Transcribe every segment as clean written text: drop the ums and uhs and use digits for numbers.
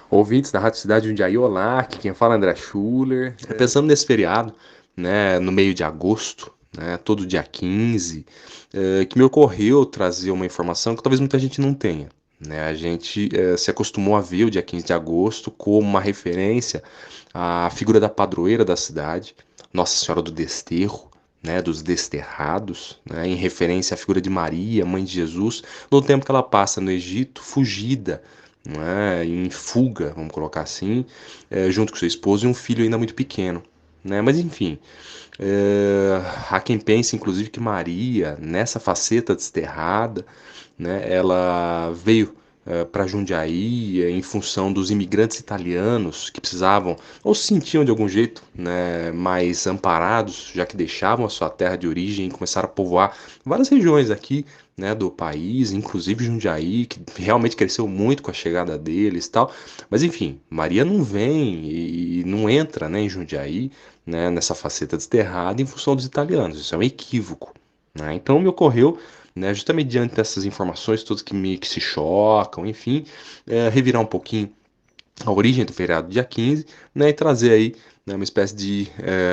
Ouvintes da Rádio Cidade de Jundiaí, olá, aqui quem fala é André Schuller. Pensando nesse feriado, né, no meio de agosto, né, todo dia 15, que me ocorreu trazer uma informação que talvez muita gente não tenha. Né? A gente se acostumou a ver o dia 15 de agosto como uma referência à figura da padroeira da cidade, Nossa Senhora do Desterro, né, dos desterrados, né, em referência à figura de Maria, mãe de Jesus, no tempo que ela passa no Egito, fugida, não é, em fuga, vamos colocar assim, junto com seu esposo e um filho ainda muito pequeno. Né? Mas enfim, há quem pense, inclusive, que Maria, nessa faceta desterrada, né, ela veio para Jundiaí em função dos imigrantes italianos que precisavam ou se sentiam de algum jeito, né, mais amparados, já que deixavam a sua terra de origem e começaram a povoar várias regiões aqui, né, do país, inclusive Jundiaí, que realmente cresceu muito com a chegada deles e tal. Mas enfim, Maria não vem e não entra, né, em Jundiaí, né, nessa faceta desterrada em função dos italianos. Isso é um equívoco. Né? Então me ocorreu, né, justamente diante dessas informações todas que se chocam, enfim, revirar um pouquinho a origem do feriado dia 15, né, e trazer aí, né, uma espécie de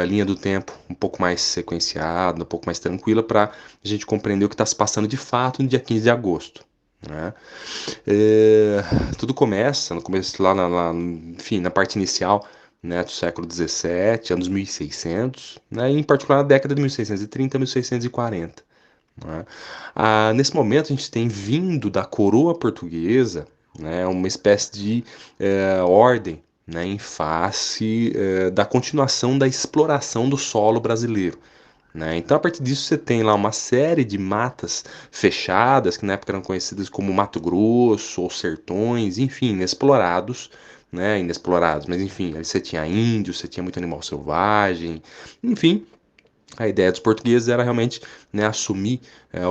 linha do tempo um pouco mais sequenciada, um pouco mais tranquila para a gente compreender o que está se passando de fato no dia 15 de agosto. Né? É, tudo começa, no começo enfim, na parte inicial, né, do século XVII, anos 1600, né, em particular na década de 1630 a 1640. Né? Nesse momento, a gente tem vindo da coroa portuguesa, né, uma espécie de ordem, né, em face da continuação da exploração do solo brasileiro. Né? Então, a partir disso, você tem lá uma série de matas fechadas, que na época eram conhecidas como Mato Grosso ou sertões, enfim, inexplorados, né? Inexplorados, mas enfim, aí você tinha índio, você tinha muito animal selvagem, enfim, a ideia dos portugueses era realmente, né, assumir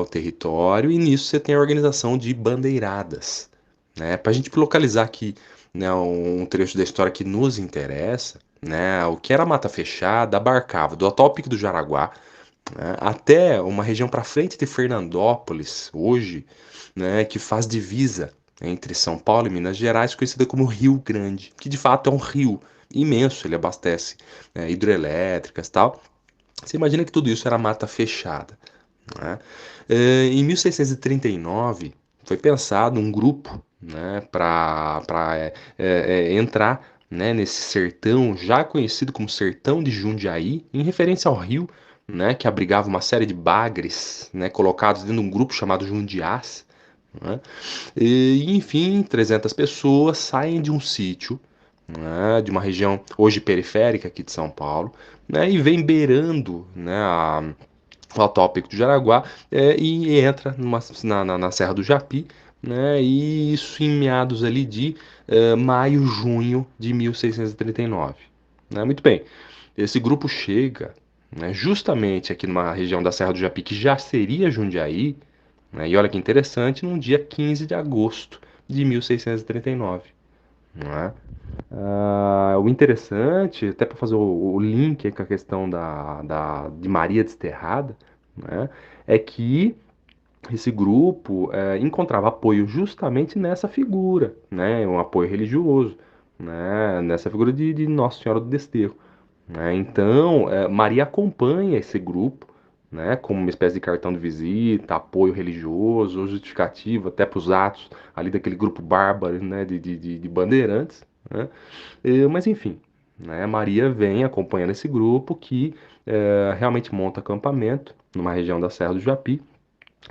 o território, e nisso você tem a organização de bandeiradas. Né? Para a gente localizar aqui, né, um trecho da história que nos interessa, né, o que era Mata Fechada abarcava do atual Pico do Jaraguá, né, até uma região para frente de Fernandópolis, hoje, né, que faz divisa entre São Paulo e Minas Gerais, conhecida como Rio Grande, que de fato é um rio imenso, ele abastece hidrelétricas e tal. Você imagina que tudo isso era mata fechada. Né? Em 1639 foi pensado um grupo, né, para entrar, né, nesse sertão já conhecido como Sertão de Jundiaí, em referência ao rio, né, que abrigava uma série de bagres, né, colocados dentro de um grupo chamado Jundiás. Né? Enfim, 300 pessoas saem de um sítio, né, de uma região hoje periférica aqui de São Paulo, né, e vem beirando, né, o atual Pico do Jaraguá, e entra na Serra do Japi, né, e isso em meados ali de maio, junho de 1639. Né? Muito bem, esse grupo chega, né, justamente aqui numa região da Serra do Japi, que já seria Jundiaí, né, e olha que interessante, num dia 15 de agosto de 1639. Né? O interessante, até para fazer o link com a questão de Maria Desterrada, né, é que esse grupo encontrava apoio justamente nessa figura, né, um apoio religioso, né, nessa figura de Nossa Senhora do Desterro. Né? Então, Maria acompanha esse grupo, né, como uma espécie de cartão de visita, apoio religioso, justificativo até para os atos ali daquele grupo bárbaro, né, de bandeirantes. Né? Mas enfim, né, Maria vem acompanhando esse grupo que realmente monta acampamento numa região da Serra do Japi,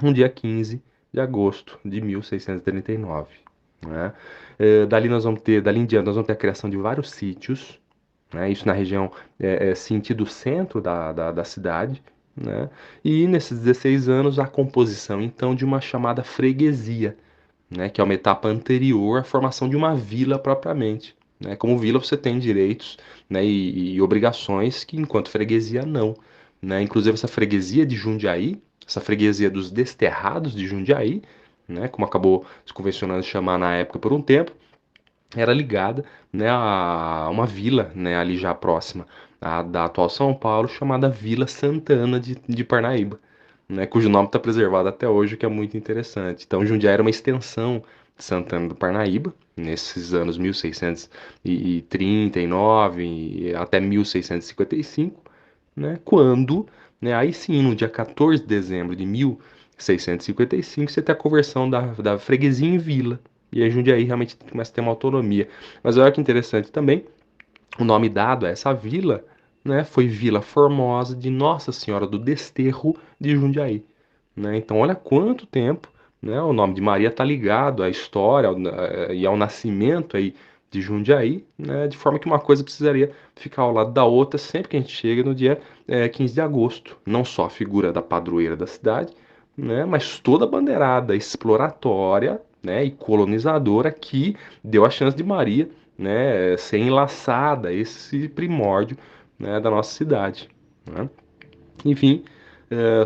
no dia 15 de agosto de 1639. Né? Dali em diante, nós vamos ter a criação de vários sítios, né? Isso na região sentido centro da cidade, né? E nesses 16 anos, a composição, então, de uma chamada freguesia, né? Que é uma etapa anterior à formação de uma vila propriamente. Né? Como vila, você tem direitos, né, e obrigações que, enquanto freguesia, não. Né? Inclusive, essa freguesia de Jundiaí, essa freguesia dos desterrados de Jundiaí, né, como acabou se convencionando chamar na época por um tempo, era ligada, né, a uma vila, né, ali já próxima da atual São Paulo, chamada Vila Santana de Parnaíba, né, cujo nome está preservado até hoje, o que é muito interessante. Então, Jundiaí era uma extensão, de Santana do Parnaíba, nesses anos 1639 e até 1655, né, quando, né, aí sim, no dia 14 de dezembro de 1655, você tem a conversão da freguesia em vila, e aí Jundiaí realmente começa a ter uma autonomia. Mas olha que interessante também, o nome dado a essa vila, né, foi Vila Formosa de Nossa Senhora do Desterro de Jundiaí, né? Então, olha quanto tempo, né, o nome de Maria está ligado à história e ao nascimento aí de Jundiaí, né, de forma que uma coisa precisaria ficar ao lado da outra sempre que a gente chega no dia 15 de agosto. Não só a figura da padroeira da cidade, né, mas toda a bandeirada exploratória, né, e colonizadora que deu a chance de Maria, né, ser enlaçada, esse primórdio, né, da nossa cidade, né? Enfim,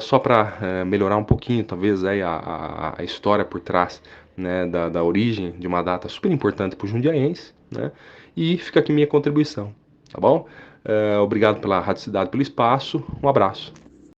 só para melhorar um pouquinho, talvez, aí, a história por trás, né, da origem de uma data super importante para o jundiaense, né? E fica aqui minha contribuição, tá bom? Obrigado pela Rádio Cidade, pelo espaço, um abraço.